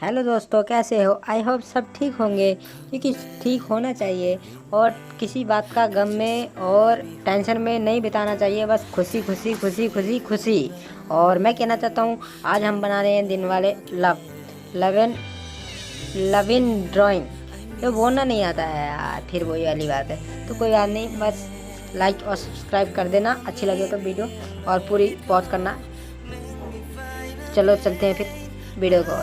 Hello दोस्तों, कैसे हो? आई होप सब ठीक होंगे, क्योंकि ठीक होना चाहिए और किसी बात का गम में और टेंशन में नहीं बिताना चाहिए। बस खुशी खुशी खुशी खुशी खुशी। और मैं कहना चाहता हूँ, आज हम बना रहे हैं दिन वाले लव लव इन ड्राइंग। तो बोलना नहीं आता है यार, फिर वही वाली बात है। तो कोई बात नहीं, बस लाइक और सब्सक्राइब कर देना अच्छी लगे तो वीडियो, और पूरी पॉज करना। चलो चलते हैं फिर वीडियो को।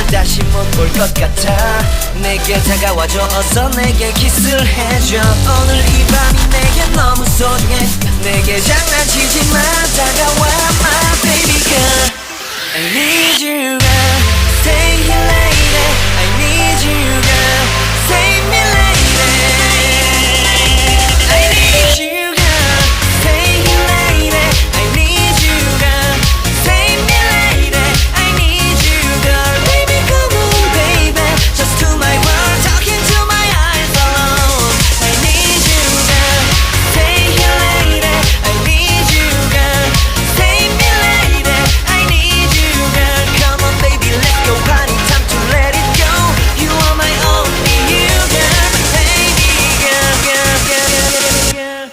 다시 못 볼 것 같아. 내게 다가와줘, 어서 내게 키스를 해줘. 오늘 이 밤이 내게 너무 소중해. 내게 장난치지 마, 다가와 my baby girl. I need you girl, stay here lady. I need you girl, save me lady. I need you girl, stay here lady. I need you girl, save me lady. I need you girl, baby come on baby, just to my world, talking to my eyes alone. I need you girl, stay here lady. I need you girl, save me lady. I need you girl, come on baby, let's go party, time to let it go. You are my only you girl, baby girl, girl, girl, girl, girl.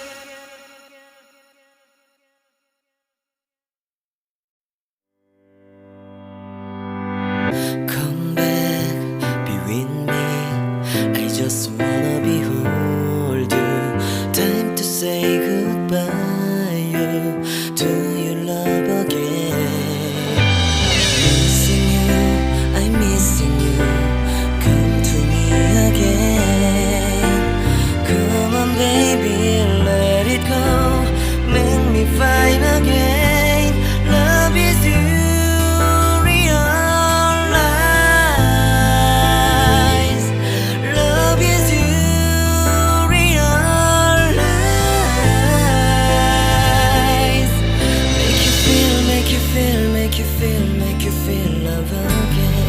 Come back, be with me. I just wanna behold you. Time to say goodbye. You to your love again. Missing you, I'm missing you. Come to me again. Come on, baby, let it go. Make me fine again. Love is you. Realize, love is you. Realize, make you feel, make you feel, make you feel, make you feel love again.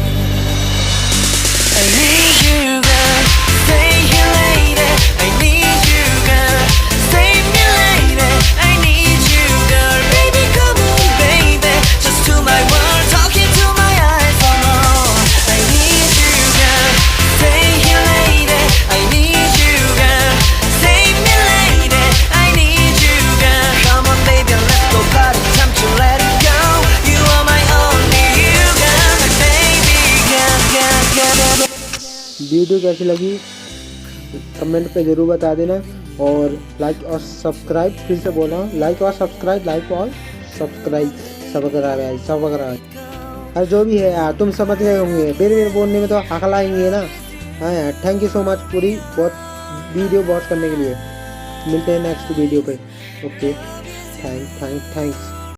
I need you girl, stay here lady. I need you girl, save me lady. I need you girl, baby come on baby, just to my world, talking to my eyes alone. I need you girl, stay here lady. I need you girl, save me lady. I need you girl, come on baby, let's go party, time to let it go. You are my only you girl, my baby girl, girl, girl, girl. Video कैसी लगी comment पे ज़रूर बता देना। और like और subscribe, फिर से बोल रहा हूँ, लाइक और सब्सक्राइब, लाइक और सब्सक्राइब, सब्सक्राइब। और जो भी है यार तुम समझ गए होंगे, मेरे बोलने में तो हकलाएंगे ना। हाँ यार, थैंक यू सो मच पूरी बहुत वीडियो वॉच करने के लिए। मिलते हैं नेक्स्ट वीडियो पे। Okay, thanks.